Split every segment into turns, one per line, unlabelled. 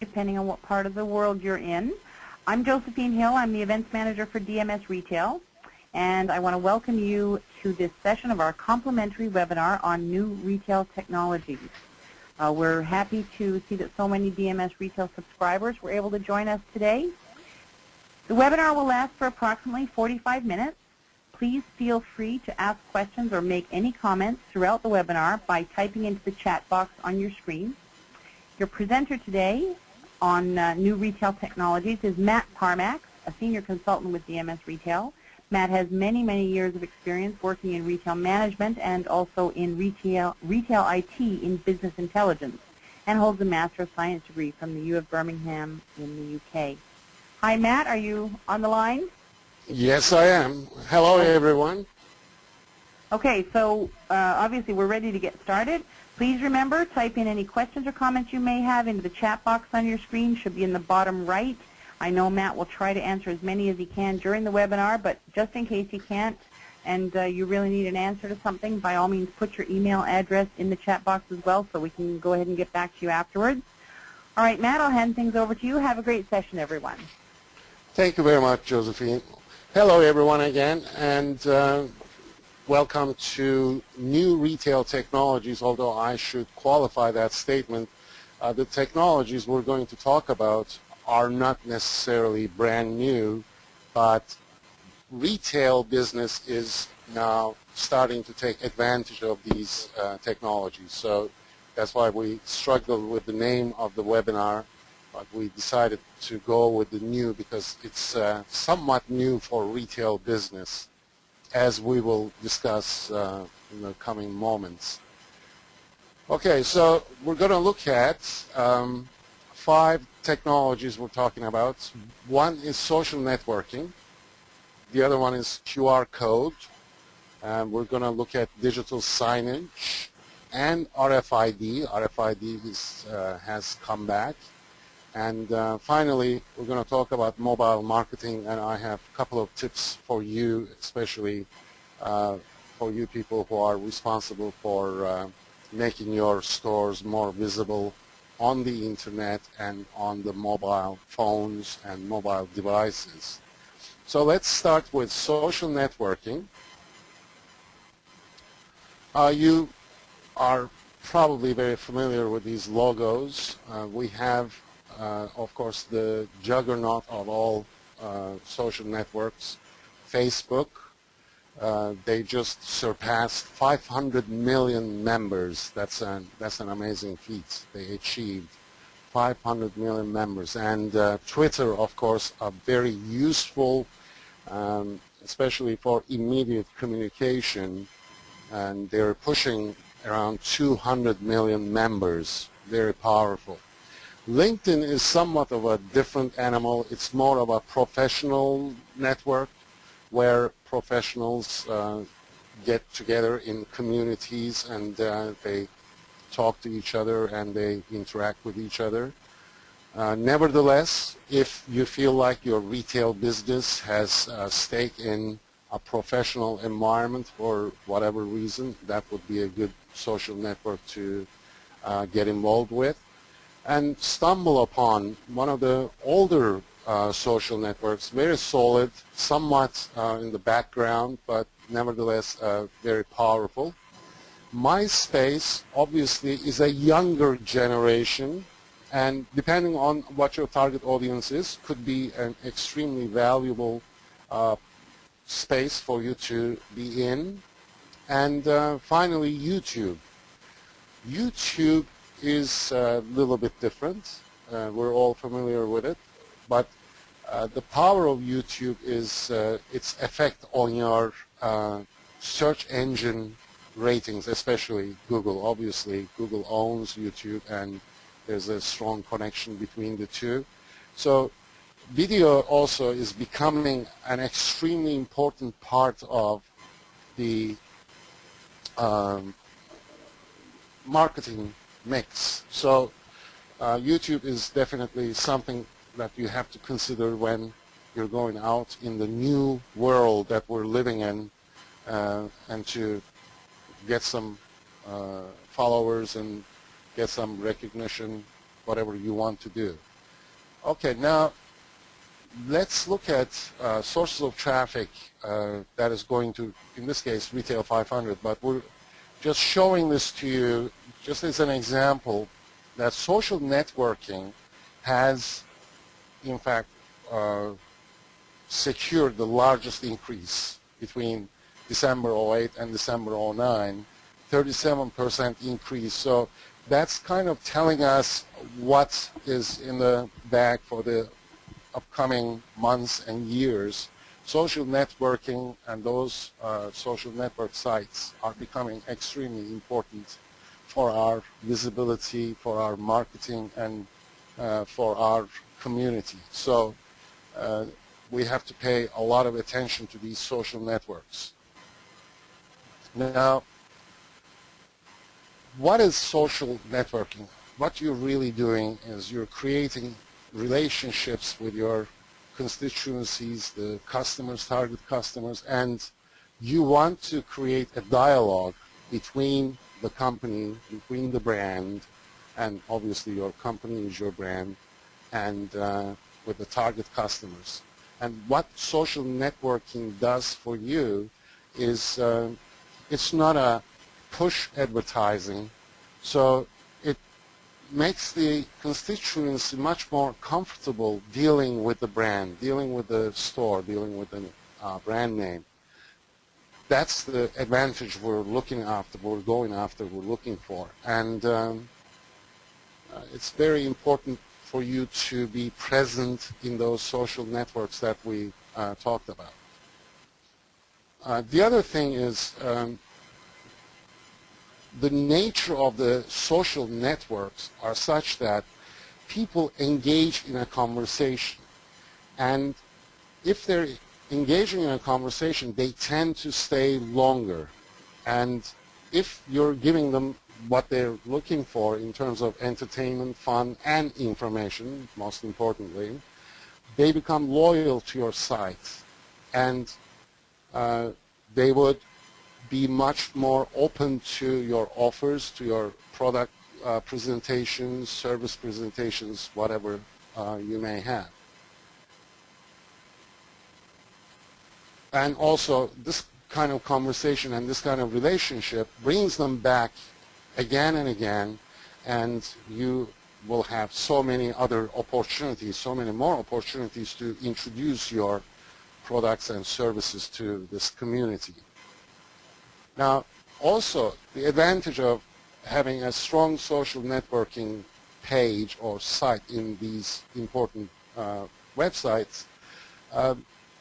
depending on what part of the world you're in. I'm Josephine Hill. I'm the events manager for DMS Retail, and I want to welcome you to this session of our complimentary webinar on new retail technologies. We're happy to see that so many DMS Retail subscribers were able to join us today. The webinar will last for approximately 45 minutes. Please feel free to ask questions or make any comments throughout the webinar by typing into the chat box on your screen. Your presenter today on new retail technologies is Matt Parmax, a senior consultant with DMS Retail. Matt has many, many years of experience working in retail management and also in retail IT in business intelligence, and holds a Master of Science degree from the U of Birmingham in the UK. Hi, Matt. Are you on the line?
Yes, I am. Hello, everyone.
Okay, so obviously we're ready to get started. Please remember, type in any questions or comments you may have into the chat box on your screen. Should be in the bottom right. I know Matt will try to answer as many as he can during the webinar, but just in case he can't and you really need an answer to something, by all means put your email address in the chat box as well so we can go ahead and get back to you afterwards. All right, Matt, I'll hand things over to you. Have a great session, everyone.
Thank you very much, Josephine. Hello, everyone, again, and welcome to new retail technologies, although I should qualify that statement. The technologies we're going to talk about are not necessarily brand new, but retail business is now starting to take advantage of these technologies. So that's why we struggled with the name of the webinar, but we decided to go with the new because it's somewhat new for retail business, as we will discuss in the coming moments. Okay, so we're going to look at 5 technologies we're talking about. One is social networking. The other one is QR code. And we're going to look at digital signage and RFID. RFID has come back. And finally, we're going to talk about mobile marketing, and I have a couple of tips for you, especially for you people who are responsible for making your stores more visible on the internet and on the mobile phones and mobile devices. So let's start with social networking. You are probably very familiar with these logos. We have of course, the juggernaut of all social networks, Facebook. They just surpassed 500 million members. That's an amazing feat. They achieved 500 million members. And Twitter, of course, are very useful, especially for immediate communication. And they're pushing around 200 million members. Very powerful. LinkedIn is somewhat of a different animal. It's more of a professional network where professionals get together in communities and they talk to each other and they interact with each other. Nevertheless, if you feel like your retail business has a stake in a professional environment for whatever reason, that would be a good social network to get involved with. And stumble upon one of the older social networks, very solid, somewhat in the background, but nevertheless very powerful. MySpace, obviously, is a younger generation, and depending on what your target audience is, could be an extremely valuable space for you to be in. And finally, YouTube. YouTube is a little bit different. We're all familiar with it, but the power of YouTube is its effect on your search engine ratings, especially Google. Obviously, Google owns YouTube, and there's a strong connection between the two. So video also is becoming an extremely important part of the marketing mix. So YouTube is definitely something that you have to consider when you're going out in the new world that we're living in, and to get some followers and get some recognition, whatever you want to do. Okay, now let's look at sources of traffic that is going to, in this case, Retail 500, but we're just showing this to you just as an example that social networking has, in fact, secured the largest increase between December '08 and December '09, 37% increase. So that's kind of telling us what is in the bag for the upcoming months and years. Social networking and those social network sites are becoming extremely important for our visibility, for our marketing, and for our community. So we have to pay a lot of attention to these social networks. Now, what is social networking? What you're really doing is you're creating relationships with your constituencies, the customers, target customers, and you want to create a dialogue between the company, between the brand, and obviously your company is your brand, and with the target customers. And what social networking does for you is it's not a push advertising, so it makes the constituency much more comfortable dealing with the brand, dealing with the store, dealing with the brand name. That's the advantage we're looking after, we're going after, we're looking for. And it's very important for you to be present in those social networks that we talked about. The other thing is the nature of the social networks are such that people engage in a conversation, and if they're engaging in a conversation, they tend to stay longer. And if you're giving them what they're looking for in terms of entertainment, fun, and information, most importantly, they become loyal to your site, and they would be much more open to your offers, to your product presentations, service presentations, whatever you may have. And also, this kind of conversation and this kind of relationship brings them back again and again, and you will have so many other opportunities, so many more opportunities to introduce your products and services to this community. Now, also, the advantage of having a strong social networking page or site in these important websites,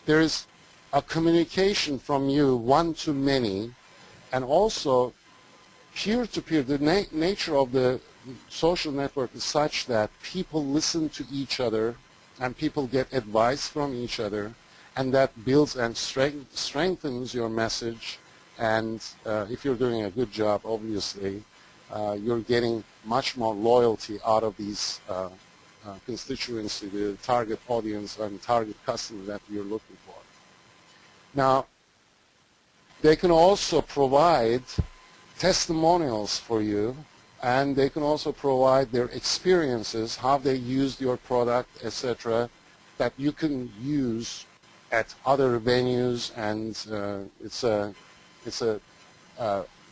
there is a communication from you one to many, and also peer-to-peer. The nature of the social network is such that people listen to each other and people get advice from each other, and that builds and strengthens your message. And if you're doing a good job, obviously, you're getting much more loyalty out of these constituency, the target audience and target customer that you're looking for. Now, they can also provide testimonials for you, and they can also provide their experiences, how they used your product, etc., that you can use at other venues, and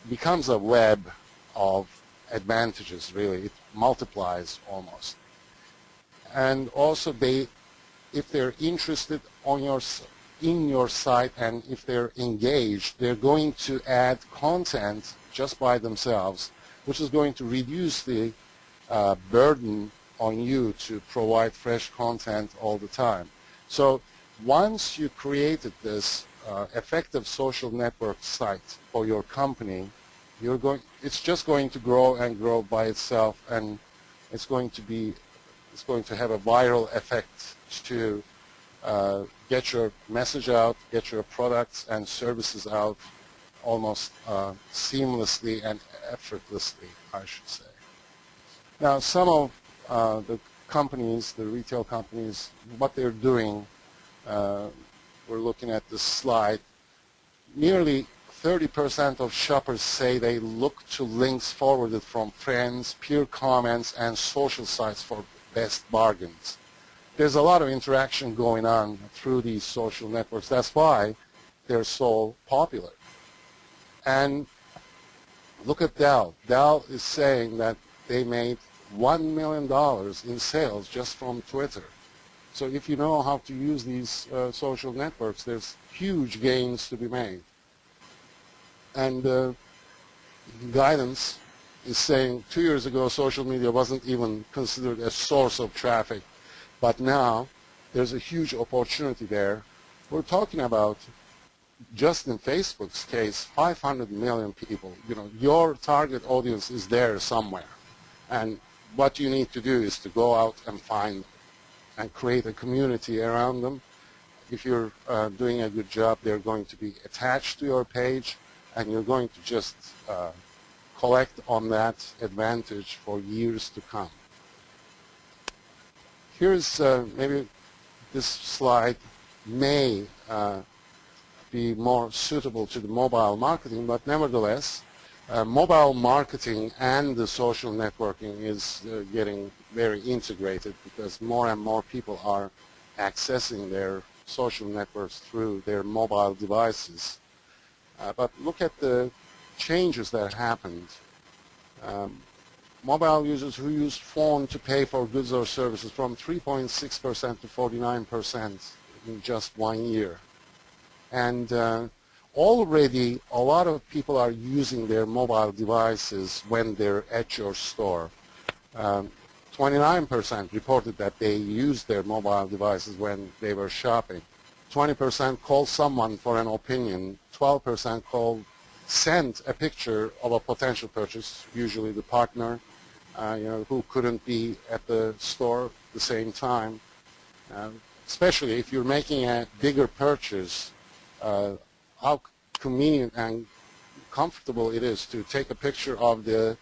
becomes a web of advantages, really. It multiplies almost. And also, if they're interested in your site, and if they're engaged, they're going to add content just by themselves, which is going to reduce the burden on you to provide fresh content all the time. So once you created this effective social network site for your company, it's just going to grow and grow by itself, and it's going to have a viral effect to get your message out, get your products and services out almost seamlessly and effortlessly, I should say. Now, some of the companies, the retail companies, what they're doing, we're looking at this slide, nearly 30% of shoppers say they look to links forwarded from friends, peer comments, and social sites for best bargains. there's a lot of interaction going on through these social networks. That's why they're so popular. And look at Dell. Dell is saying that they made $1 million in sales just from Twitter. So if you know how to use these social networks, there's huge gains to be made. And guidance is saying 2 years ago social media wasn't even considered a source of traffic, but now there's a huge opportunity there. We're talking about, just in Facebook's case, 500 million people. You know, your target audience is there somewhere, and what you need to do is to go out and find and create a community around them. If you're doing a good job, they're going to be attached to your page, and you're going to just collect on that advantage for years to come. Here's maybe this slide may be more suitable to the mobile marketing, but nevertheless, mobile marketing and the social networking is getting very integrated because more and more people are accessing their social networks through their mobile devices. But look at the changes that happened. Mobile users who use phone to pay for goods or services from 3.6% to 49% in just 1 year. And already a lot of people are using their mobile devices when they're at your store. 29% reported that they used their mobile devices when they were shopping. 20% called someone for an opinion. 12% sent a picture of a potential purchase, usually the partner, who couldn't be at the store at the same time. Especially if you're making a bigger purchase, how convenient and comfortable it is to take a picture of the,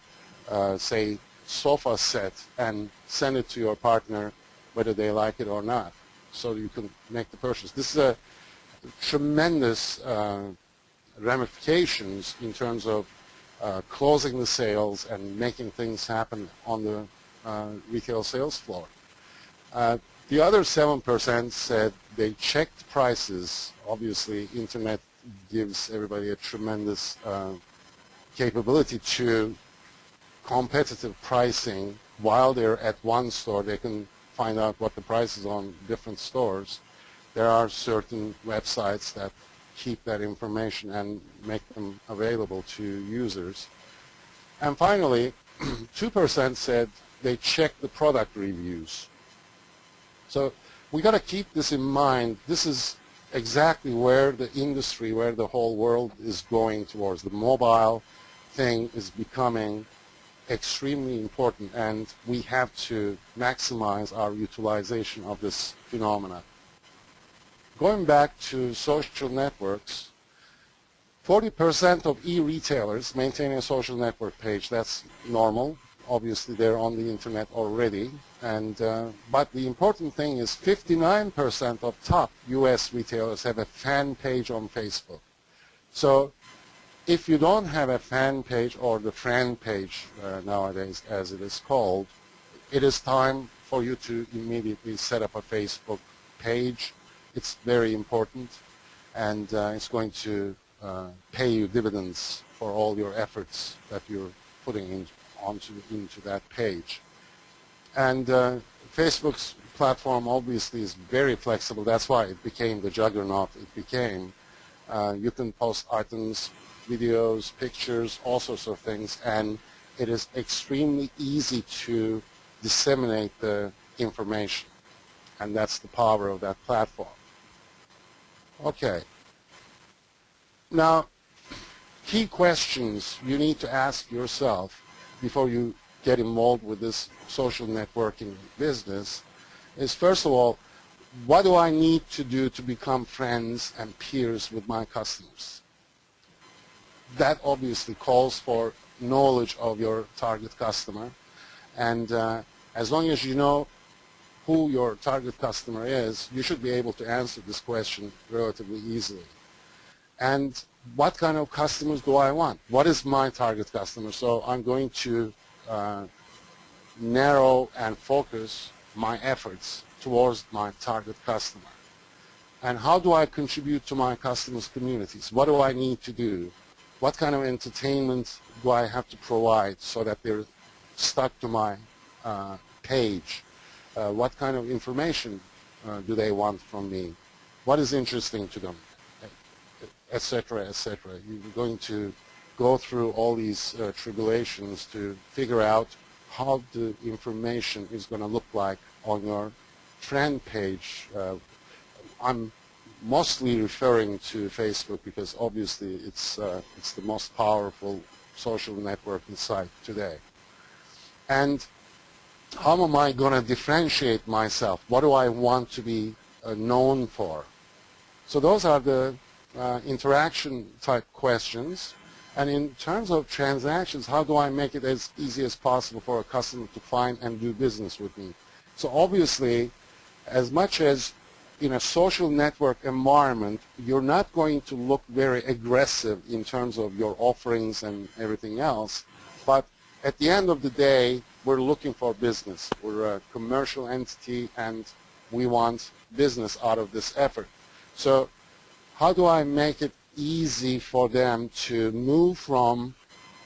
say, sofa set and send it to your partner, whether they like it or not, so you can make the purchase. This is a tremendous ramifications in terms of closing the sales and making things happen on the retail sales floor. The other 7% said they checked prices. Obviously, internet gives everybody a tremendous capability to competitive pricing. While they're at one store, they can find out what the price is on different stores. There are certain websites that keep that information and make them available to users. And finally, 2% said they checked the product reviews. So we got to keep this in mind. This is exactly where the industry, where the whole world is going towards. The mobile thing is becoming extremely important, and we have to maximize our utilization of this phenomena. Going back to social networks, 40% of e-retailers maintain a social network page. That's normal. Obviously, they're on the internet already. But the important thing is 59% of top U.S. retailers have a fan page on Facebook. So if you don't have a fan page, or the friend page nowadays as it is called, it is time for you to immediately set up a Facebook page. It's very important, and it's going to pay you dividends for all your efforts that you're putting into that page. And Facebook's platform obviously is very flexible. That's why it became the juggernaut it became. You can post items, videos, pictures, all sorts of things, and it is extremely easy to disseminate the information. And that's the power of that platform. Okay. Now, key questions you need to ask yourself before you get involved with this social networking business is, first of all, what do I need to do to become friends and peers with my customers? That obviously calls for knowledge of your target customer, and as long as you know who your target customer is, you should be able to answer this question relatively easily. And what kind of customers do I want? What is my target customer? So I'm going to narrow and focus my efforts towards my target customer? And how do I contribute to my customers' communities? What do I need to do? What kind of entertainment do I have to provide so that they're stuck to my page? What kind of information do they want from me? What is interesting to them? Etc., etc. You're going to go through all these tribulations to figure out how the information is going to look like on your friend page. I'm mostly referring to Facebook because obviously it's the most powerful social networking site today. And how am I going to differentiate myself? What do I want to be known for? So those are the interaction type questions. And in terms of transactions, how do I make it as easy as possible for a customer to find and do business with me? So obviously, as much as in a social network environment, you're not going to look very aggressive in terms of your offerings and everything else. But at the end of the day, we're looking for business. We're a commercial entity, and we want business out of this effort. So how do I make it easy for them to move from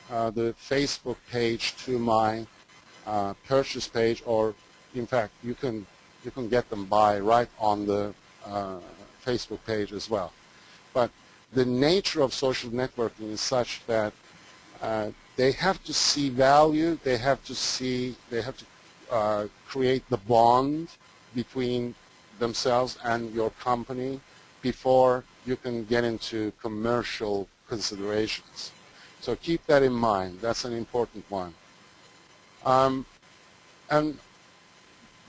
the Facebook page to my purchase page, or in fact, you can get them by right on the Facebook page as well. But the nature of social networking is such that they have to see value. They have to create the bond between themselves and your company before you can get into commercial considerations. So keep that in mind. That's an important one. And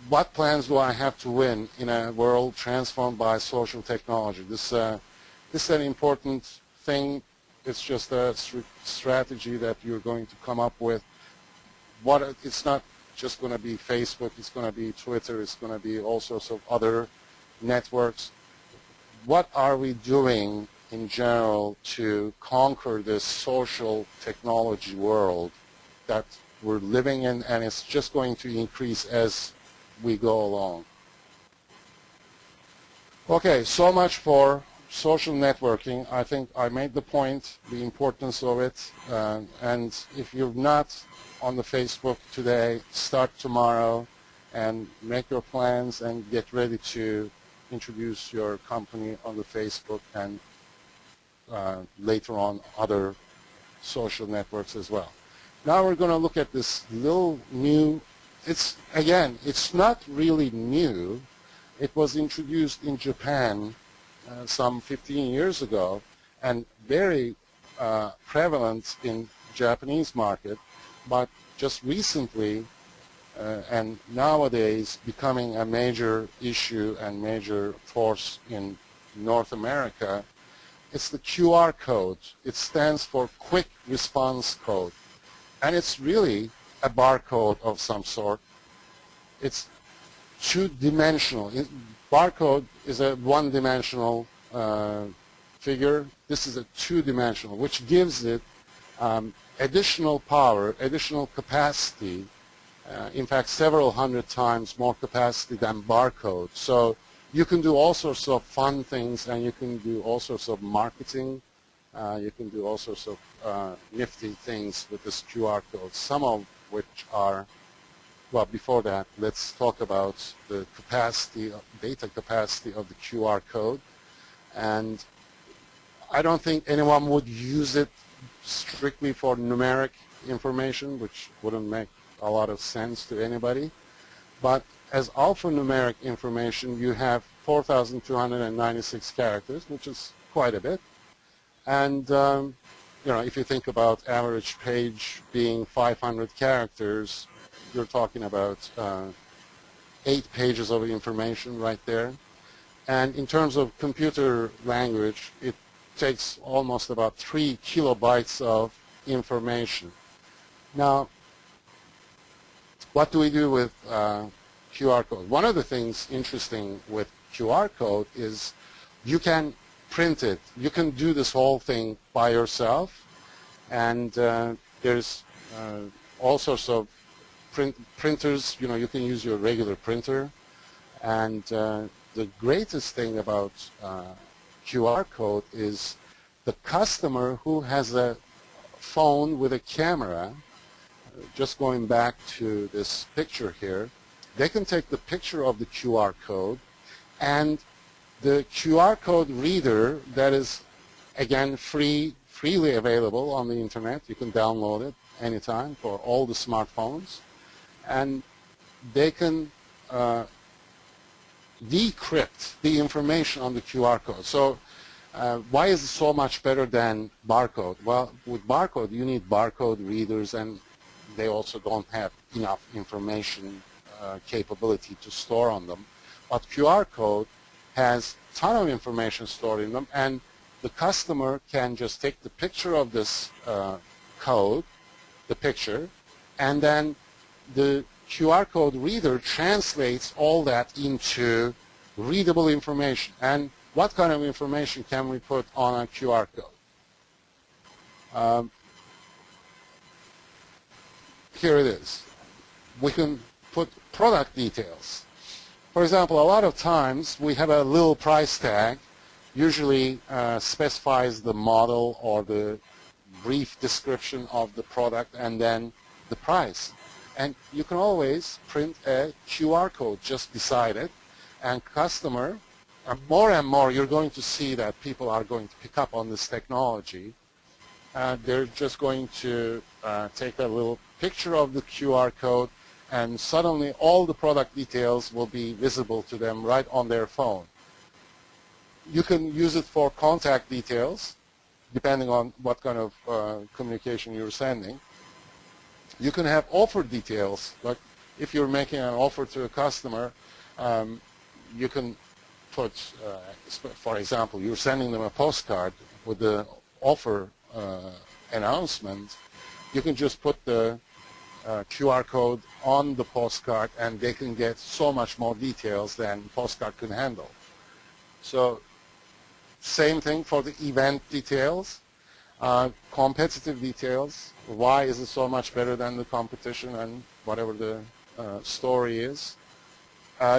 what plans do I have to win in a world transformed by social technology? This is an important thing. It's just a strategy that you're going to come up with. It's not just going to be Facebook. It's going to be Twitter. It's going to be all sorts of other networks. What are we doing in general to conquer this social technology world that we're living in, and it's just going to increase as we go along? Okay, so much for social networking. I think I made the point, the importance of it, and if you're not on the Facebook today, start tomorrow and make your plans and get ready to introduce your company on the Facebook and later on other social networks as well. Now we're going to look at this little new, it's not really new. It was introduced in Japan some 15 years ago and very prevalent in Japanese market, but just recently and nowadays becoming a major issue and major force in North America. It's the QR code. It stands for Quick Response Code. And it's really a barcode of some sort. It's two-dimensional. Barcode is a one-dimensional figure. This is a two-dimensional, which gives it additional power, additional capacity, in fact, several hundred times more capacity than barcode. So you can do all sorts of fun things, and you can do all sorts of marketing. You can do all sorts of nifty things with this QR code, some of which are, well, before that, let's talk about the capacity, data capacity of the QR code. And I don't think anyone would use it strictly for numeric information, which wouldn't make a lot of sense to anybody. But as alphanumeric information, you have 4,296 characters, which is quite a bit. And if you think about average page being 500 characters, you're talking about 8 pages of information right there. And in terms of computer language, it takes almost about 3 kilobytes of information. Now, what do we do with QR code? One of the things interesting with QR code is you can print it. You can do this whole thing by yourself, and there's all sorts of printers, you can use your regular printer. And the greatest thing about QR code is the customer who has a phone with a camera, just going back to this picture here, they can take the picture of the QR code, and the QR code reader that is, again, freely available on the internet. You can download it anytime for all the smartphones, and they can decrypt the information on the QR code. So why is it so much better than barcode? Well, with barcode, you need barcode readers, and they also don't have enough information capability to store on them. But QR code has a ton of information stored in them, and the customer can just take the picture of this code, the picture, and then the QR code reader translates all that into readable information. And what kind of information can we put on a QR code? Here it is. We can put product details. For example, a lot of times we have a little price tag, usually specifies the model or the brief description of the product and then the price. And you can always print a QR code just beside it, and customer, more and more you're going to see that people are going to pick up on this technology. They're just going to take a little picture of the QR code, and suddenly all the product details will be visible to them right on their phone. You can use it for contact details, depending on what kind of communication you're sending. You can have offer details, like if you're making an offer to a customer, you can put, for example, you're sending them a postcard with the offer announcement. You can just put the QR code on the postcard, and they can get so much more details than postcard can handle. So same thing for the event details, competitive details. Why is it so much better than the competition, and whatever the story is.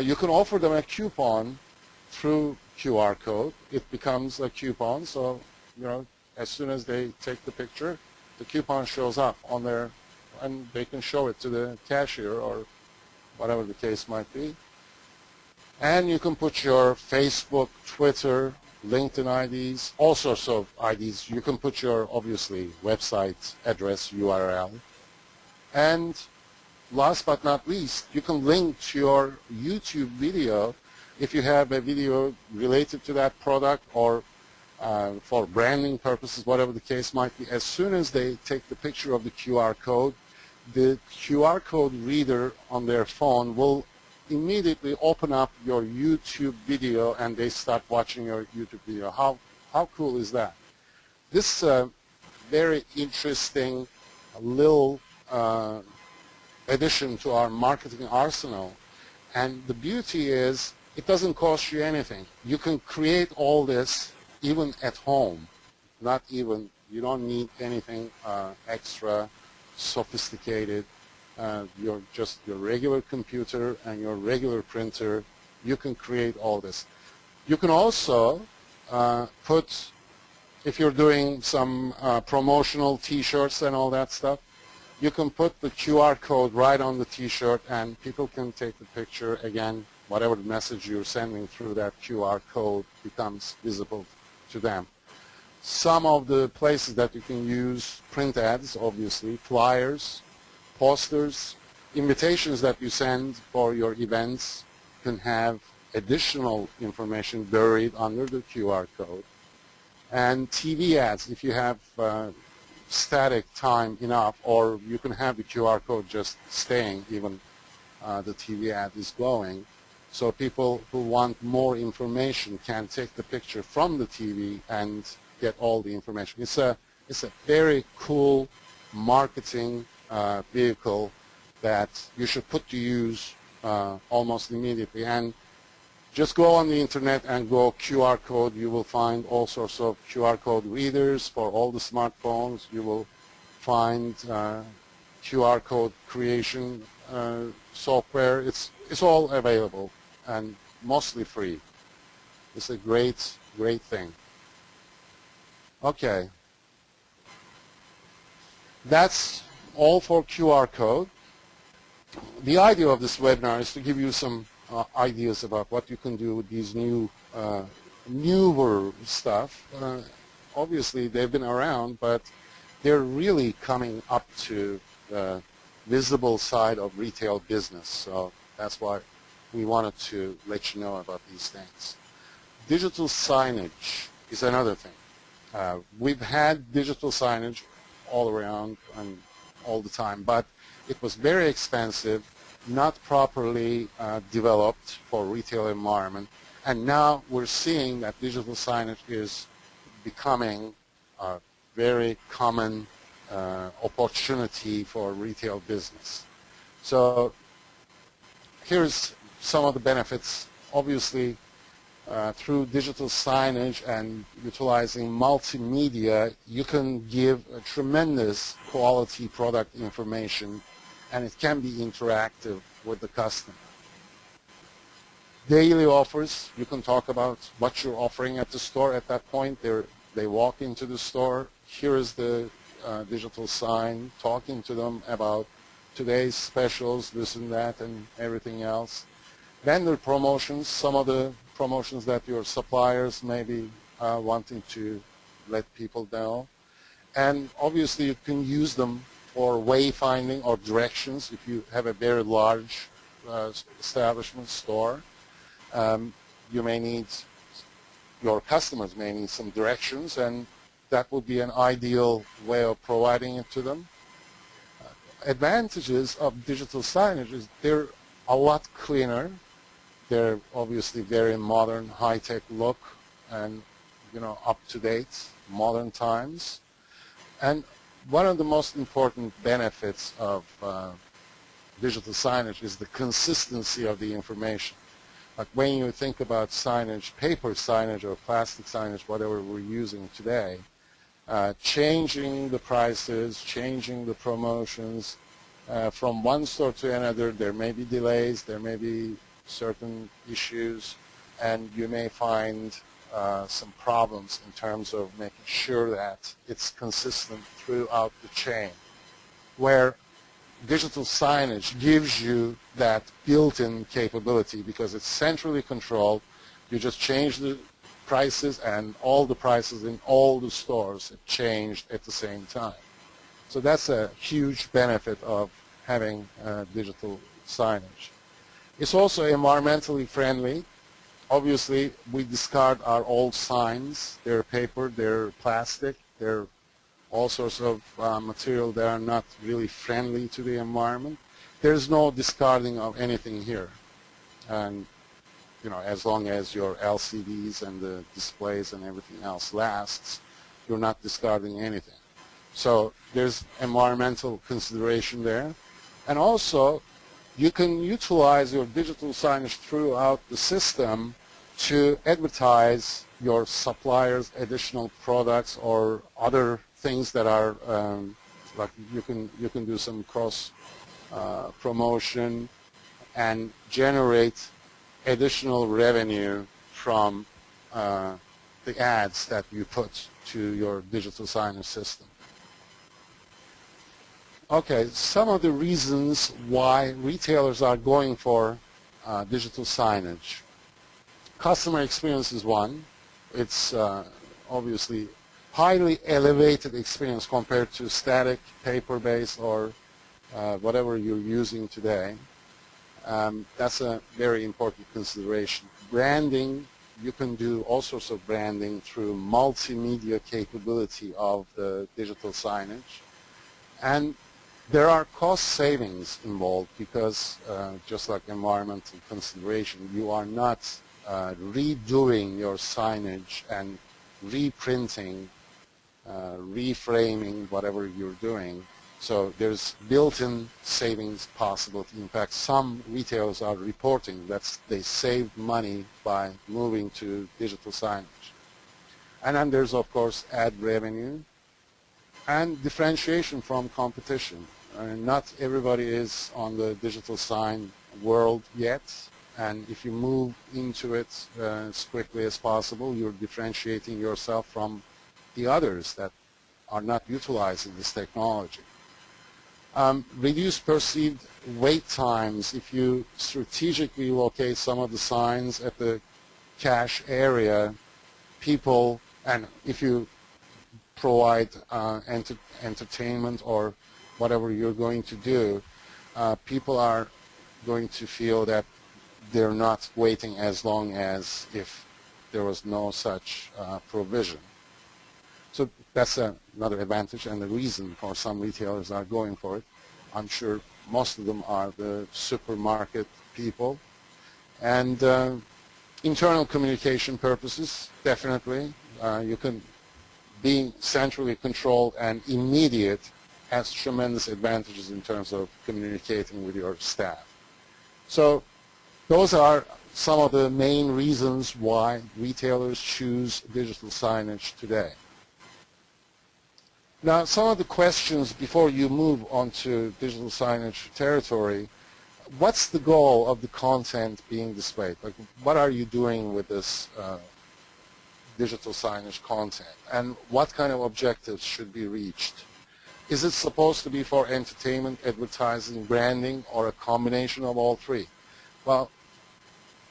You can offer them a coupon through QR code. It becomes a coupon, so as soon as they take the picture, the coupon shows up on their, and they can show it to the cashier or whatever the case might be. And you can put your Facebook, Twitter, LinkedIn IDs, all sorts of IDs. You can put your, obviously, website address, URL. And last but not least, you can link to your YouTube video if you have a video related to that product, or for branding purposes, whatever the case might be. As soon as they take the picture of the QR code, the QR code reader on their phone will immediately open up your YouTube video, and they start watching your YouTube video. How cool is that? This very interesting little addition to our marketing arsenal. And the beauty is it doesn't cost you anything. You can create all this even at home. You don't need anything extra sophisticated. Your regular computer and your regular printer, you can create all this. You can also put, if you're doing some promotional T-shirts and all that stuff, you can put the QR code right on the T-shirt, and people can take the picture. Again, whatever the message you're sending through that QR code becomes visible to them. Some of the places that you can use print ads, obviously, flyers, posters, invitations that you send for your events can have additional information buried under the QR code. And TV ads, if you have static time enough, or you can have the QR code just staying even the TV ad is going. So people who want more information can take the picture from the TV and get all the information. It's a very cool marketing vehicle that you should put to use almost immediately. And just go on the internet and go QR code. You will find all sorts of QR code readers for all the smartphones. You will find QR code creation software. It's all available and mostly free. It's a great thing. Okay, that's all for QR code. The idea of this webinar is to give you some ideas about what you can do with these newer stuff. Obviously, they've been around, but they're really coming up to the visible side of retail business. So that's why we wanted to let you know about these things. Digital signage is another thing. We've had digital signage all around and all the time, but it was very expensive, not properly developed for retail environment, and now we're seeing that digital signage is becoming a very common opportunity for retail business. So here's some of the benefits. Obviously, through digital signage and utilizing multimedia, you can give a tremendous quality product information, and it can be interactive with the customer. Daily offers, you can talk about what you're offering at the store at that point. They walk into the store, here is the digital sign, talking to them about today's specials, this and that, and everything else. Vendor promotions, some of the promotions that your suppliers may be wanting to let people know. And obviously you can use them for wayfinding or directions if you have a very large establishment store. You may need, your customers may need some directions, and that would be an ideal way of providing it to them. Advantages of digital signage is they're a lot cleaner. They're obviously very modern, high-tech look, and up-to-date, modern times. And one of the most important benefits of digital signage is the consistency of the information. Like when you think about signage, paper signage or plastic signage, whatever we're using today, changing the prices, changing the promotions from one store to another, there may be delays, there may be certain issues, and you may find some problems in terms of making sure that it's consistent throughout the chain, where digital signage gives you that built-in capability because it's centrally controlled. You just change the prices and all the prices in all the stores have changed at the same time. So that's a huge benefit of having digital signage. It's also environmentally friendly. Obviously, we discard our old signs. They're paper, they're plastic, they're all sorts of material that are not really friendly to the environment. There's no discarding of anything here. And as long as your LCDs and the displays and everything else lasts, you're not discarding anything. So there's environmental consideration there. And also, you can utilize your digital signage throughout the system to advertise your suppliers' additional products or other things that are like you can do some cross promotion and generate additional revenue from the ads that you put to your digital signage system. Okay, some of the reasons why retailers are going for digital signage. Customer experience is one. It's obviously highly elevated experience compared to static paper-based or whatever you're using today. That's a very important consideration. Branding, you can do all sorts of branding through multimedia capability of the digital signage. And there are cost savings involved because just like environmental consideration, you are not redoing your signage and reprinting, reframing whatever you're doing. So there's built-in savings possibility. In fact, some retailers are reporting that they saved money by moving to digital signage. And then there's, of course, ad revenue and differentiation from competition. Not everybody is on the digital sign world yet, and if you move into it as quickly as possible, you're differentiating yourself from the others that are not utilizing this technology. Reduce perceived wait times. If you strategically locate some of the signs at the cash area, people, and if you provide entertainment or whatever you're going to do, people are going to feel that they're not waiting as long as if there was no such provision. So that's another advantage and the reason for some retailers are going for it. I'm sure most of them are the supermarket people. And internal communication purposes, definitely. You can be centrally controlled and immediate has tremendous advantages in terms of communicating with your staff. So those are some of the main reasons why retailers choose digital signage today. Now, some of the questions before you move onto digital signage territory, what's the goal of the content being displayed? Like, what are you doing with this digital signage content? And what kind of objectives should be reached? Is it supposed to be for entertainment, advertising, branding, or a combination of all three? Well,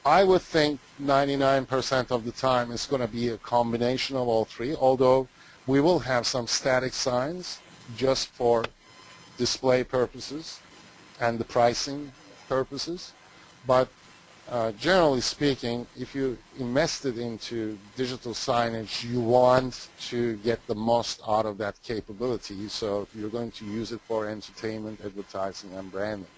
I would think 99% of the time it's going to be a combination of all three, although we will have some static signs just for display purposes and the pricing purposes. But generally speaking, if you invested into digital signage, you want to get the most out of that capability. So you're going to use it for entertainment, advertising, and branding.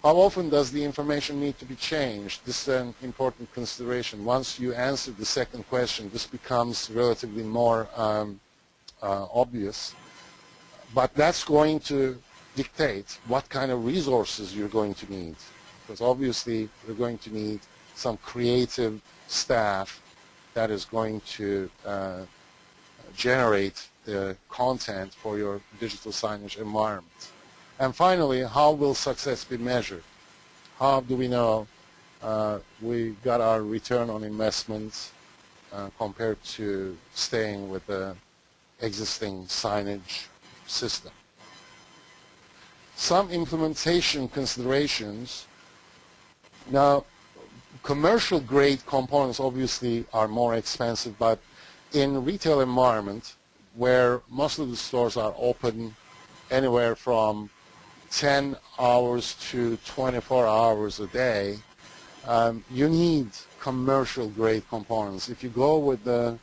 How often does the information need to be changed? This is an important consideration. Once you answer the second question, this becomes relatively more obvious. But that's going to dictate what kind of resources you're going to need. Because obviously you're going to need some creative staff that is going to generate the content for your digital signage environment. And finally, how will success be measured? How do we know we got our return on investment compared to staying with the existing signage system? Some implementation considerations. Now, commercial grade components obviously are more expensive, but in retail environment where most of the stores are open anywhere from 10 hours to 24 hours a day, you need commercial grade components. If you go with the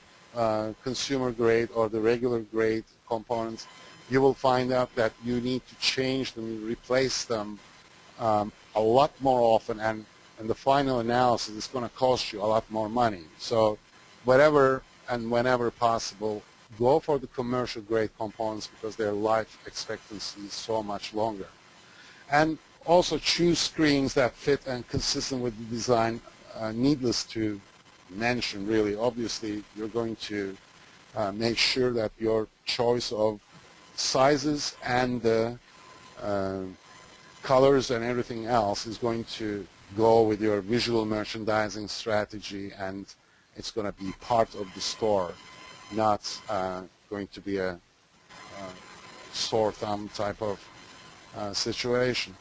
consumer grade or the regular grade components, you will find out that you need to change them, replace them a lot more often, and the final analysis is going to cost you a lot more money. So wherever and whenever possible, go for the commercial grade components because their life expectancy is so much longer. And also choose screens that fit and consistent with the design. Needless to mention, really, obviously you're going to make sure that your choice of sizes and the colors and everything else is going to go with your visual merchandising strategy, and it's going to be part of the store, not going to be a sore thumb type of situation.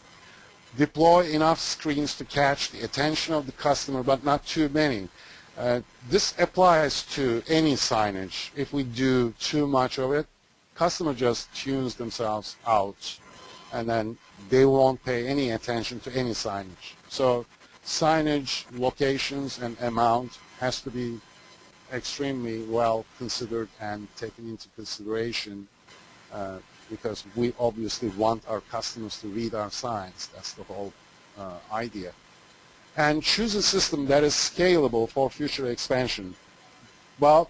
Deploy enough screens to catch the attention of the customer, but not too many. This applies to any signage. If we do too much of it, customer just tunes themselves out, and then they won't pay any attention to any signage. So signage, locations, and amount has to be extremely well considered and taken into consideration because we obviously want our customers to read our signs. That's the whole idea. And choose a system that is scalable for future expansion. Well,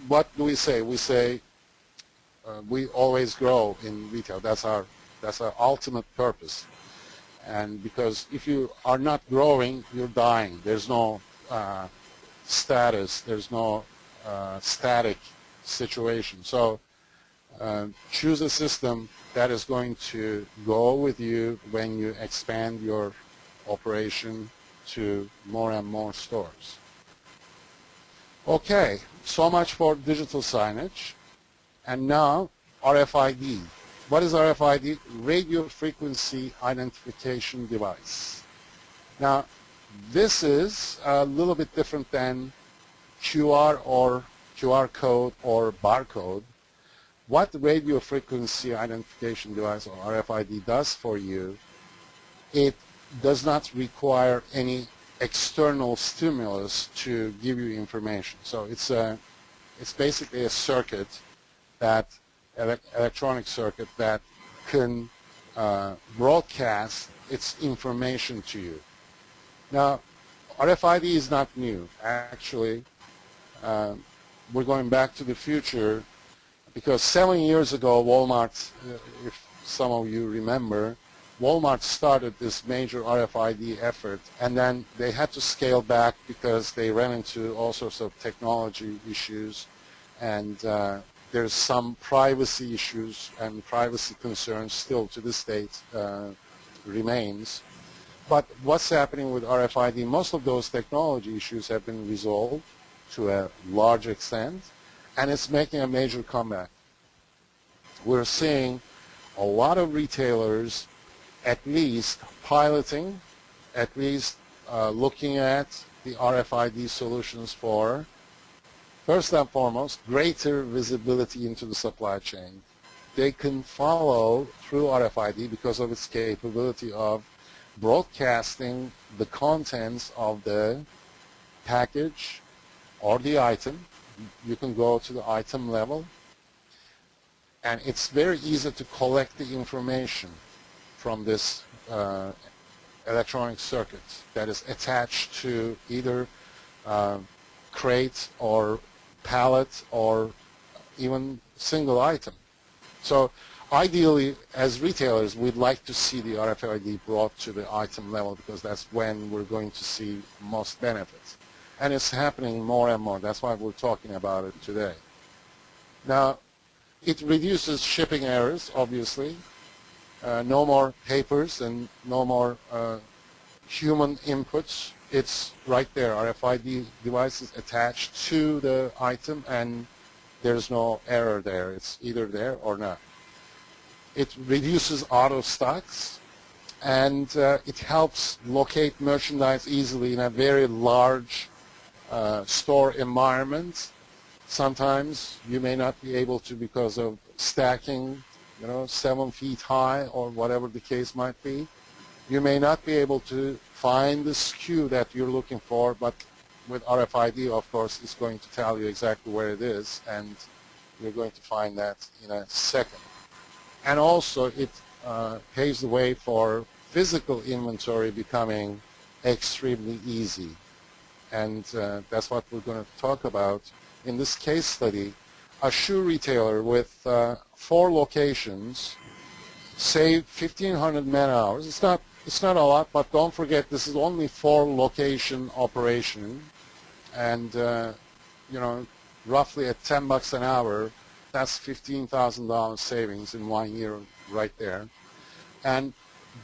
what do we say? We say we always grow in retail. That's our ultimate purpose. And because if you are not growing, you're dying. There's no status. There's no static situation. So choose a system that is going to go with you when you expand your operation to more and more stores. Okay, so much for digital signage. And now RFID. What is RFID? Radio Frequency Identification Device. Now, this is a little bit different than QR or QR code or barcode. What the radio frequency identification device or RFID does for you, it does not require any external stimulus to give you information. So it's basically a circuit, that electronic circuit that can broadcast its information to you. Now, RFID is not new. Actually, we're going back to the future, because 7 years ago, Walmart, if some of you remember, Walmart started this major RFID effort, and then they had to scale back because they ran into all sorts of technology issues, and there's some privacy issues and privacy concerns still to this date remains. But what's happening with RFID, most of those technology issues have been resolved to a large extent, and it's making a major comeback. We're seeing a lot of retailers at least piloting, at least looking at the RFID solutions for, first and foremost, greater visibility into the supply chain. They can follow through RFID because of its capability of broadcasting the contents of the package or the item. You can go to the item level, and it's very easy to collect the information from this electronic circuit that is attached to either crate or pallet or even single item. So ideally, as retailers, we'd like to see the RFID brought to the item level, because that's when we're going to see most benefits. And it's happening more and more. That's why we're talking about it today. Now, it reduces shipping errors, obviously. No more papers and no more human inputs. It's right there. RFID device is attached to the item, and there's no error there. It's either there or not. It reduces out of stocks, and it helps locate merchandise easily in a very large store environment. Sometimes you may not be able to because of stacking, 7 feet high or whatever the case might be. You may not be able to find the SKU that you're looking for, but with RFID, of course, it's going to tell you exactly where it is, and you're going to find that in a second. And also, it paves the way for physical inventory becoming extremely easy. And that's what we're going to talk about in this case study. A shoe retailer with 4 locations saved 1,500 man-hours. It's not a lot, but don't forget this is only 4 location operation, and roughly at $10 an hour, that's $15,000 savings in 1 year right there. And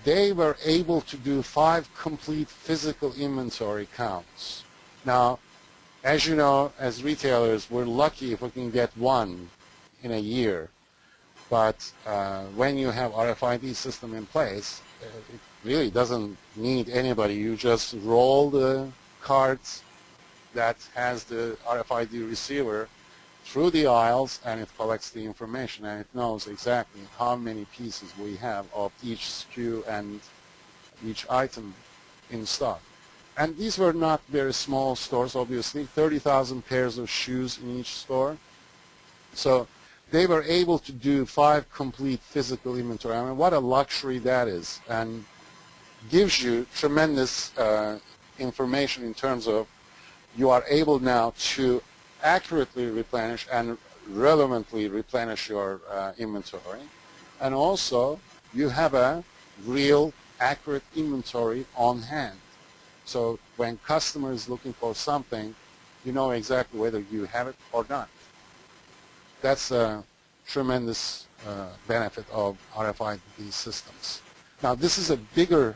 they were able to do 5 complete physical inventory counts. Now, as you know, as retailers, we're lucky if we can get 1 in a year. But when you have RFID system in place, it really doesn't need anybody. You just roll the cart that has the RFID receiver through the aisles, and it collects the information, and it knows exactly how many pieces we have of each SKU and each item in stock. And these were not very small stores, obviously, 30,000 pairs of shoes in each store. So they were able to do 5 complete physical inventory. I mean, what a luxury that is, and gives you tremendous information in terms of you are able now to accurately replenish and relevantly replenish your inventory. And also, you have a real accurate inventory on hand. So when customer is looking for something, you know exactly whether you have it or not. That's tremendous benefit of RFID systems. Now, this is a bigger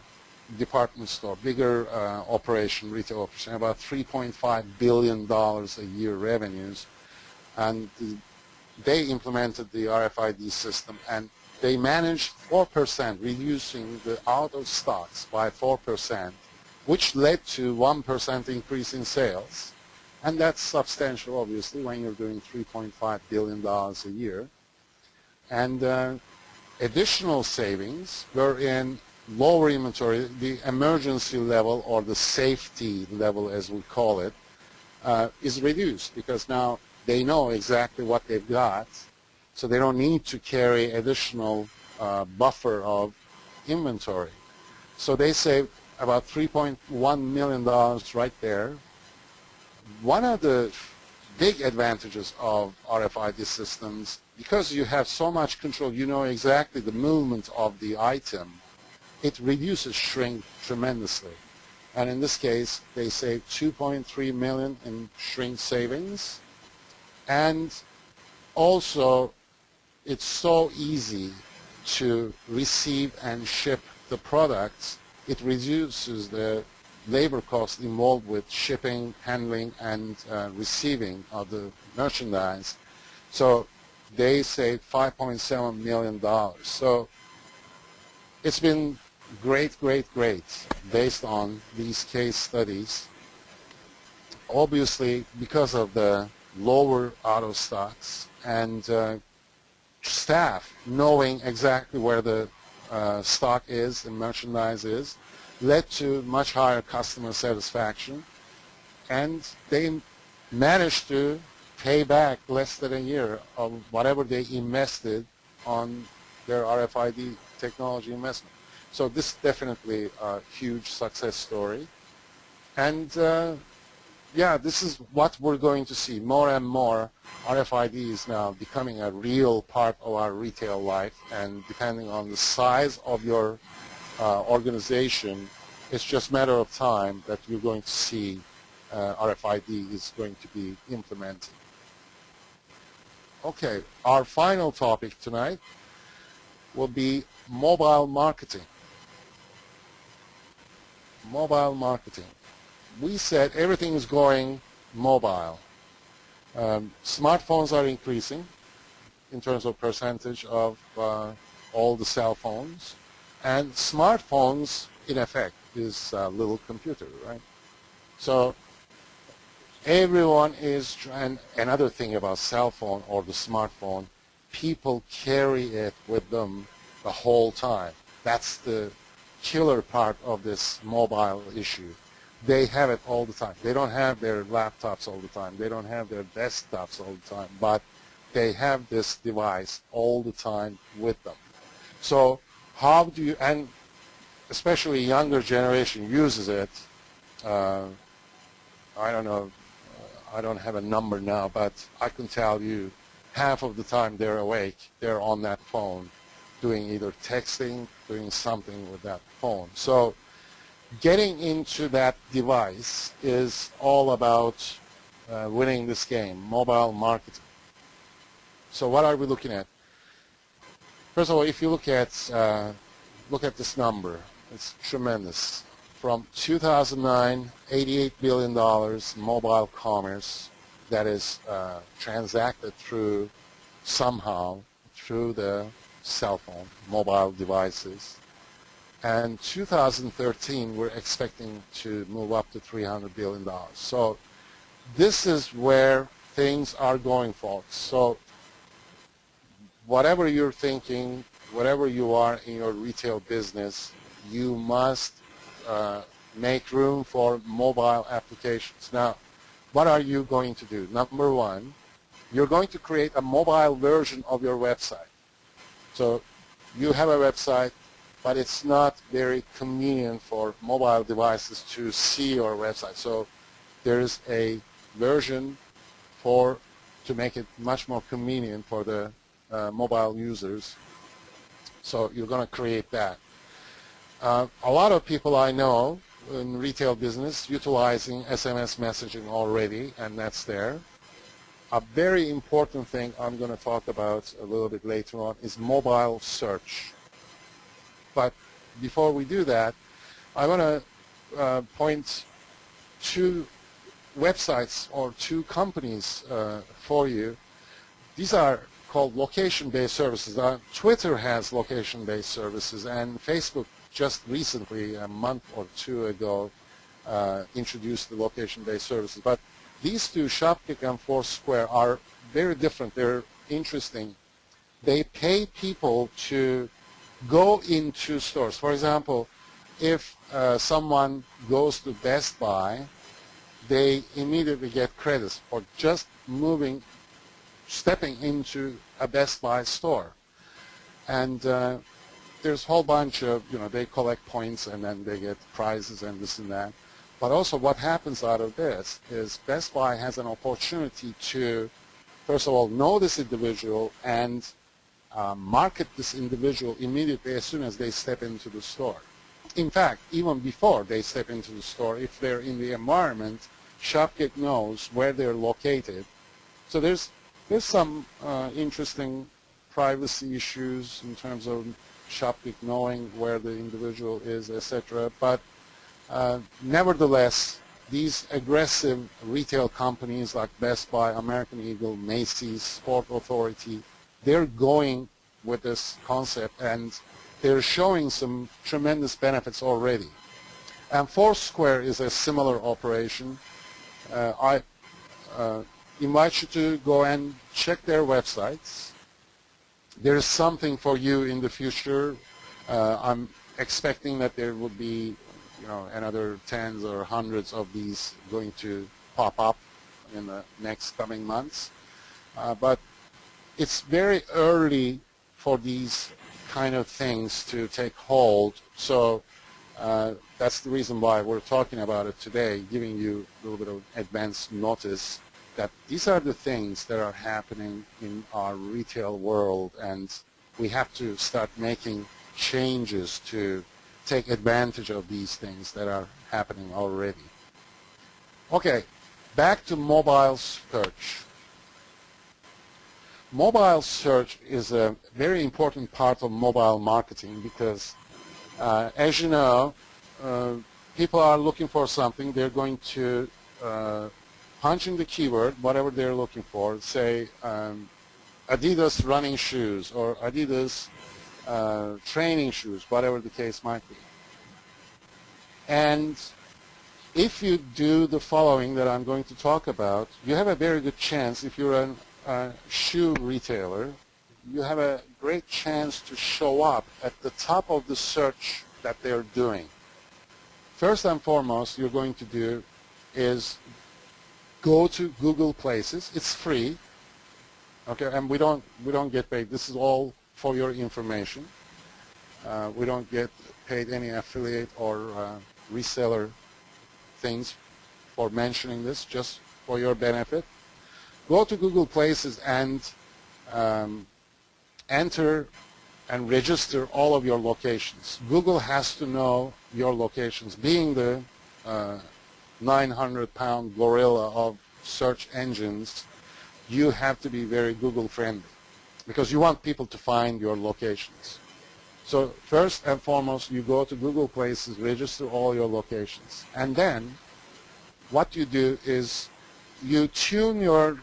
department store, bigger operation, retail operation, about $3.5 billion a year revenues, and they implemented the RFID system, and they managed 4%, reducing the out of stocks by 4%, which led to 1% increase in sales. And that's substantial, obviously, when you're doing $3.5 billion a year. And additional savings were in lower inventory. The emergency level, or the safety level as we call it, is reduced because now they know exactly what they've got, so they don't need to carry additional buffer of inventory. So they saved about $3.1 million right there. One of the big advantages of RFID systems, because you have so much control, you know exactly the movement of the item, it reduces shrink tremendously. And in this case, they saved $2.3 million in shrink savings. And also, it's so easy to receive and ship the products, it reduces the labor cost involved with shipping, handling, and receiving of the merchandise. So they saved $5.7 million. So it's been great based on these case studies. Obviously, because of the lower out of stocks and staff knowing exactly where the stock is and merchandise is, led to much higher customer satisfaction, and they managed to pay back less than a year of whatever they invested on their RFID technology investment. So this is definitely a huge success story. And yeah, this is what we're going to see. More and more RFID is now becoming a real part of our retail life, and depending on the size of your organization, it's just a matter of time that you're going to see RFID is going to be implemented. Okay, our final topic tonight will be mobile marketing. Mobile marketing. We said everything is going mobile. Smartphones are increasing in terms of percentage of all the cell phones. And smartphones, in effect, is a little computer, right? So everyone is trying. Another thing about cell phone or the smartphone, people carry it with them the whole time. That's the killer part of this mobile issue. They have it all the time. They don't have their laptops all the time. They don't have their desktops all the time, but they have this device all the time with them. So how do you, and especially younger generation uses it, I don't know, I don't have a number now, but I can tell you half of the time they're awake, they're on that phone doing either texting, doing something with that phone. So getting into that device is all about winning this game, mobile marketing. So what are we looking at? First of all, if you look at this number, it's tremendous. From 2009, $88 billion mobile commerce that is transacted through somehow through the cell phone, mobile devices. And 2013, we're expecting to move up to $300 billion. So this is where things are going, folks. So whatever you're thinking, whatever you are in your retail business, you must make room for mobile applications. Now, what are you going to do? Number one, you're going to create a mobile version of your website. So you have a website, but it's not very convenient for mobile devices to see your website. So there's a version to make it much more convenient for the mobile users. So you're going to create that. A lot of people I know in retail business utilizing SMS messaging already, and that's there. a very important thing I'm going to talk about a little bit later on is mobile search. But before we do that, I want to point two websites or two companies for you. These are called location-based services. Twitter has location-based services, and Facebook just recently, a month or two ago, introduced the location-based services. But these two, Shopkick and Foursquare, are very different. They're interesting. They pay people to go into stores. For example, if someone goes to Best Buy, they immediately get credits for just stepping into a Best Buy store. And there's a whole bunch of, they collect points and then they get prizes and this and that. But also what happens out of this is Best Buy has an opportunity to, first of all, know this individual and market this individual immediately as soon as they step into the store. In fact, even before they step into the store, if they're in the environment, Shopkick knows where they're located. So there's some interesting privacy issues in terms of Shopkick knowing where the individual is, etc. But nevertheless, these aggressive retail companies like Best Buy, American Eagle, Macy's, Sport Authority, they're going with this concept and they're showing some tremendous benefits already. And Foursquare is a similar operation. I invite you to go and check their websites. There's something for you in the future. I'm expecting that there will be, another tens or hundreds of these going to pop up in the next coming months. But it's very early for these kind of things to take hold. So that's the reason why we're talking about it today, giving you a little bit of advance notice that these are the things that are happening in our retail world, and we have to start making changes to take advantage of these things that are happening already. Okay, back to mobile search. Mobile search is a very important part of mobile marketing because, as you know, people are looking for something. They're going to punch in the keyword, whatever they're looking for, say Adidas running shoes or Adidas training shoes, whatever the case might be. And if you do the following that I'm going to talk about, you have a very good chance, if you're a shoe retailer, you have a great chance to show up at the top of the search that they're doing. First and foremost, you're going to do is go to Google Places. It's free, okay, and we don't get paid. This is all for your information. We don't get paid any affiliate or reseller things for mentioning this, just for your benefit. Go to Google Places and enter and register all of your locations. Google has to know your locations. Being the 900-pound gorilla of search engines, you have to be very Google friendly because you want people to find your locations. So first and foremost, you go to Google Places, register all your locations. And then what you do is you tune your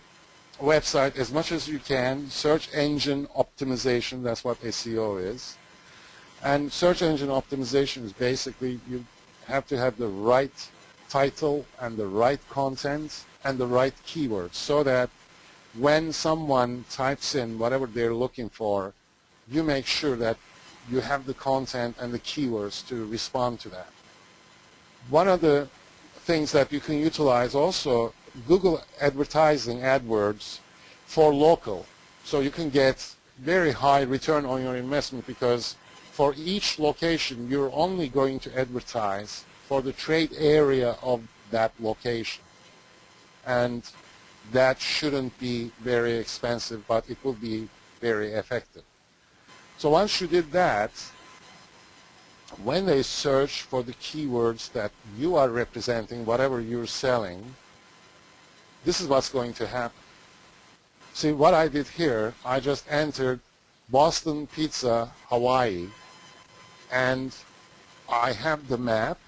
website as much as you can. Search engine optimization, that's what SEO is. And search engine optimization is basically you have to have the right title and the right content and the right keywords so that when someone types in whatever they're looking for, you make sure that you have the content and the keywords to respond to that. One of the things that you can utilize also, Google advertising AdWords for local. So you can get very high return on your investment because for each location you're only going to advertise for the trade area of that location. And that shouldn't be very expensive, but it will be very effective. So once you did that, when they search for the keywords that you are representing, whatever you're selling, this is what's going to happen. See, what I did here, I just entered Boston Pizza, Hawaii, and I have the map,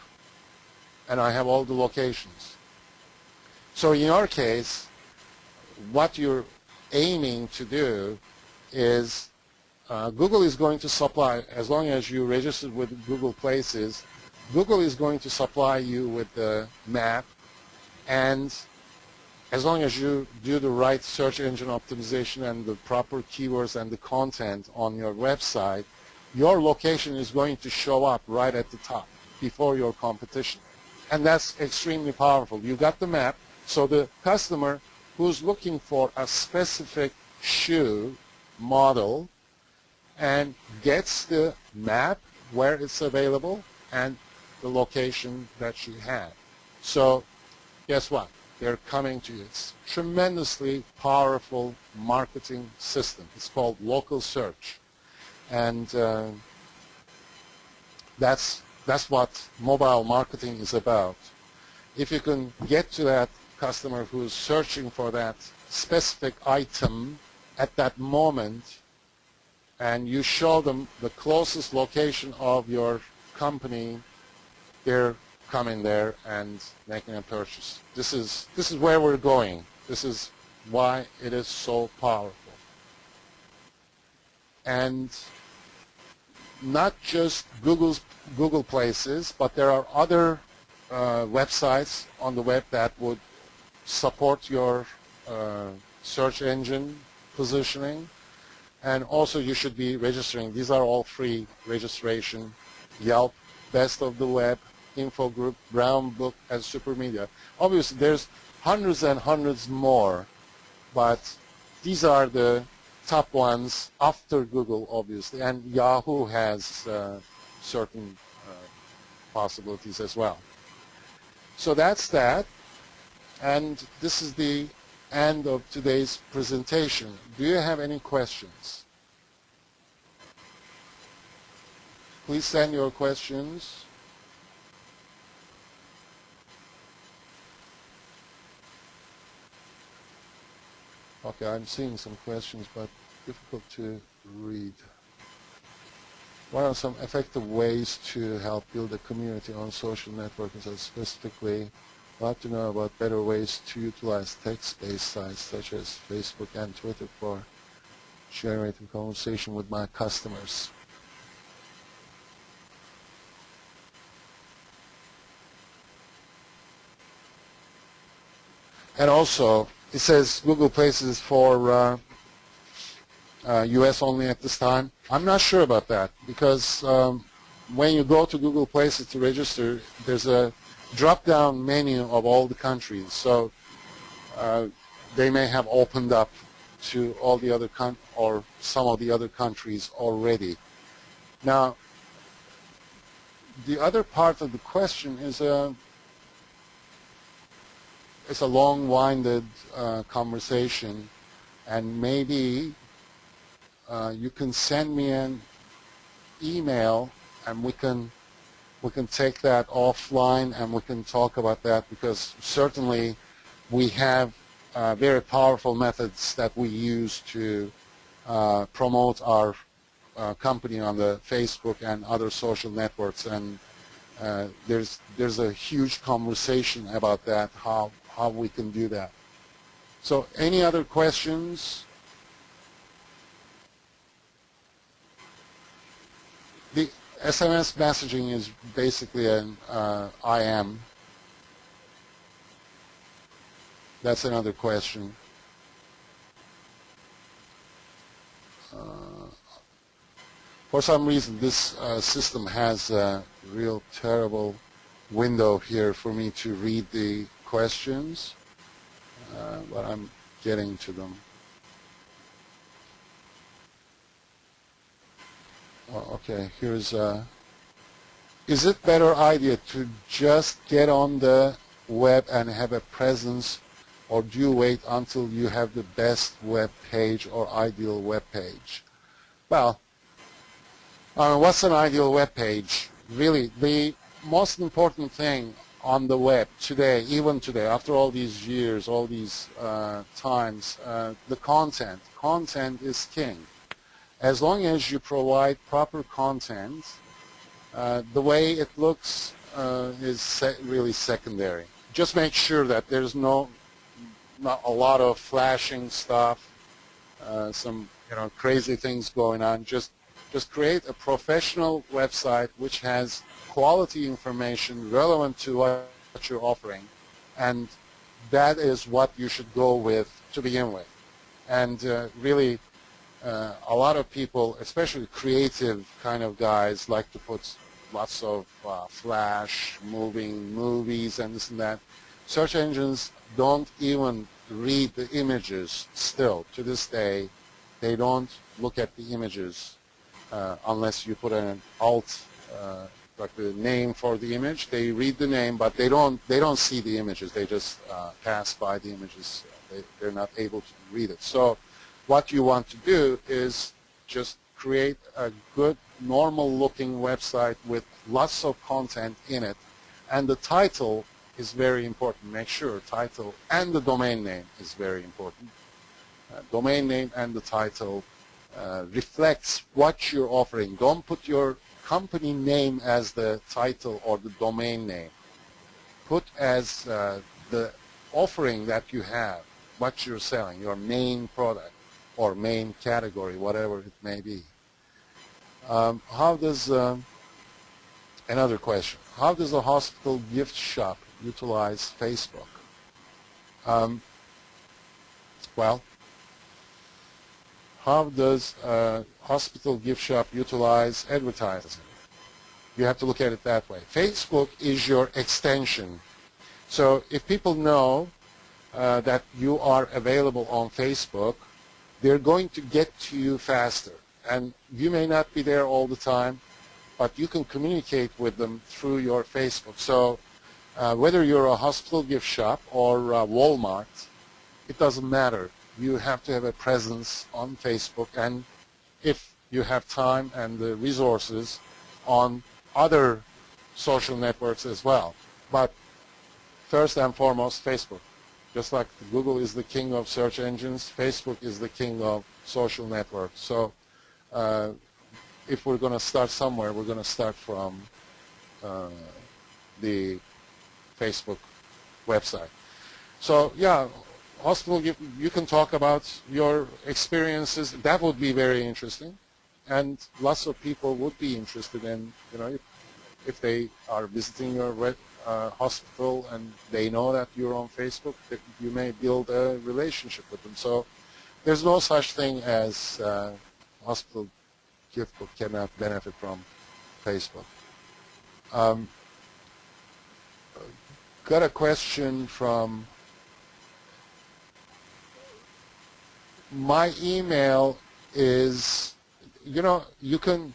and I have all the locations. So in your case, what you're aiming to do is Google is going to supply, as long as you register with Google Places, Google is going to supply you with the map, and as long as you do the right search engine optimization and the proper keywords and the content on your website, your location is going to show up right at the top before your competition. And that's extremely powerful. You got the map, so the customer who's looking for a specific shoe model and gets the map where it's available and the location that you have. So guess what? They're coming to you. It's a tremendously powerful marketing system. It's called local search. And that's what mobile marketing is about. If you can get to that customer who's searching for that specific item at that moment, and you show them the closest location of your company, they're coming there and making a purchase. This is where we're going. This is why it is so powerful. And not just Google Places, but there are other websites on the web that would support your search engine positioning. And also you should be registering. These are all free registration. Yelp, Best of the Web, Info Group, Brown Book, and Supermedia. Obviously there's hundreds and hundreds more, but these are the top ones after Google, obviously, and Yahoo has certain possibilities as well. So that's that, and this is the end of today's presentation. Do you have any questions? Please send your questions. Okay, I'm seeing some questions, but difficult to read. What are some effective ways to help build a community on social networking? So specifically, I'd like to know about better ways to utilize text-based sites such as Facebook and Twitter for generating conversation with my customers. And also, it says Google Places for US only at this time. I'm not sure about that because when you go to Google Places to register, there's a drop-down menu of all the countries. So they may have opened up to all the other or some of the other countries already. Now, the other part of the question is it's a long-winded conversation, and maybe you can send me an email, and we can take that offline, and we can talk about that, because certainly we have very powerful methods that we use to promote our company on the Facebook and other social networks, and there's a huge conversation about that, how we can do that. So any other questions? The SMS messaging is basically an IM. That's another question. For some reason, this system has a real terrible window here for me to read the questions, but I'm getting to them. Oh, okay, here's is it better idea to just get on the web and have a presence, or do you wait until you have the best web page or ideal web page? Well, what's an ideal web page? Really, the most important thing on the web today, even today, after all these years, all these times, the content is king. As long as you provide proper content, the way it looks is really secondary. Just make sure that there's not a lot of flashing stuff, some crazy things going on. Just create a professional website which has quality information relevant to what you're offering, and that is what you should go with to begin with. And really, a lot of people, especially creative kind of guys, like to put lots of flash, moving movies and this and that. Search engines don't even read the images still. To this day, they don't look at the images unless you put an alt, like the name for the image. They read the name, but they don't see the images. They just pass by the images. They're not able to read it. So what you want to do is just create a good, normal-looking website with lots of content in it, and the title is very important. Make sure title and the domain name is very important. Domain name and the title reflects what you're offering. Don't put your company name as the title or the domain name. Put as the offering that you have, what you're selling, your main product or main category, whatever it may be. How does, another question, how does a hospital gift shop utilize Facebook? Well, how does a hospital gift shop utilize advertising? You have to look at it that way. Facebook is your extension. So if people know that you are available on Facebook, they're going to get to you faster. And you may not be there all the time, but you can communicate with them through your Facebook. So whether you're a hospital gift shop or Walmart, it doesn't matter. You have to have a presence on Facebook, and if you have time and the resources, on other social networks as well. But first and foremost, Facebook. Just like Google is the king of search engines, Facebook is the king of social networks. So if we're going to start somewhere, we're going to start from the Facebook website. So yeah, hospital, you can talk about your experiences. That would be very interesting, and lots of people would be interested in, if they are visiting your hospital and they know that you're on Facebook, that you may build a relationship with them. So there's no such thing as hospital gift book cannot benefit from Facebook. Got a question from my email is, you can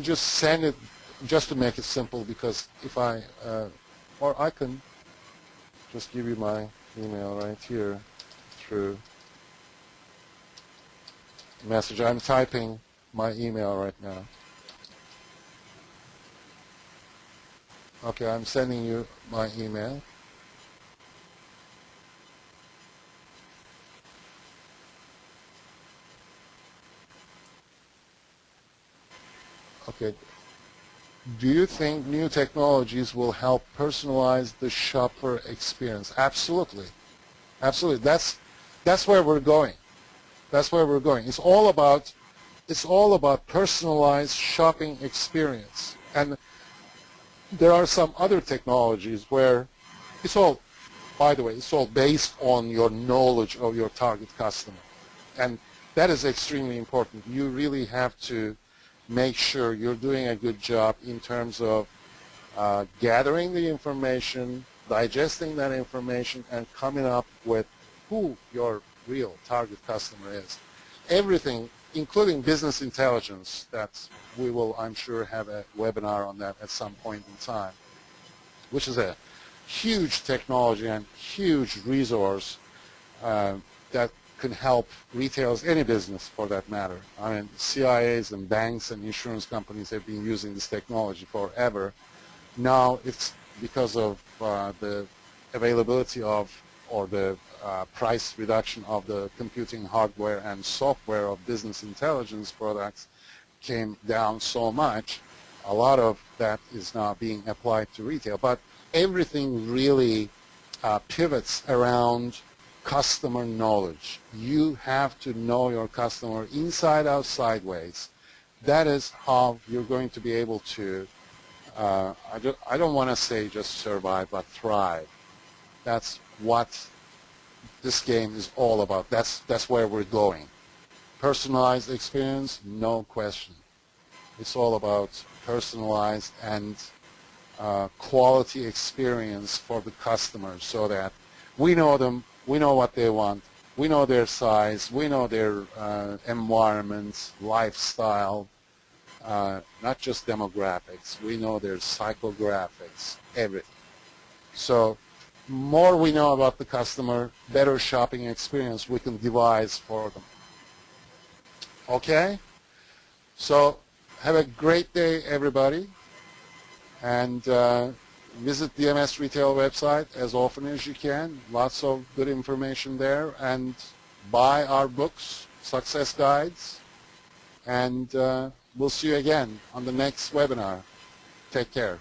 just send it just to make it simple, because if I or I can just give you my email right here through message. I'm typing my email right now. Okay, I'm sending you my email. Okay. Do you think new technologies will help personalize the shopper experience? Absolutely. Absolutely. That's where we're going. That's where we're going. It's all about personalized shopping experience. And there are some other technologies where it's all, by the way, it's all based on your knowledge of your target customer. And that is extremely important. You really have to make sure you're doing a good job in terms of gathering the information, digesting that information, and coming up with who your real target customer is. Everything, including business intelligence, that we will, I'm sure, have a webinar on that at some point in time, which is a huge technology and huge resource that can help retailers, any business for that matter. I mean, CIAs and banks and insurance companies have been using this technology forever. Now it's because of the availability of or the price reduction of the computing hardware and software of business intelligence products came down so much, a lot of that is now being applied to retail. But everything really pivots around customer knowledge. You have to know your customer inside out, sideways. That is how you're going to be able to, I don't want to say just survive, but thrive. That's what this game is all about. That's where we're going. Personalized experience, no question. It's all about personalized and quality experience for the customers so that we know them, we know what they want, we know their size, we know their environment, lifestyle, not just demographics, we know their psychographics, everything. So more we know about the customer, better shopping experience we can devise for them. Okay? So have a great day, everybody, and visit DMS Retail website as often as you can. Lots of good information there, and buy our books, success guides, and we'll see you again on the next webinar. Take care.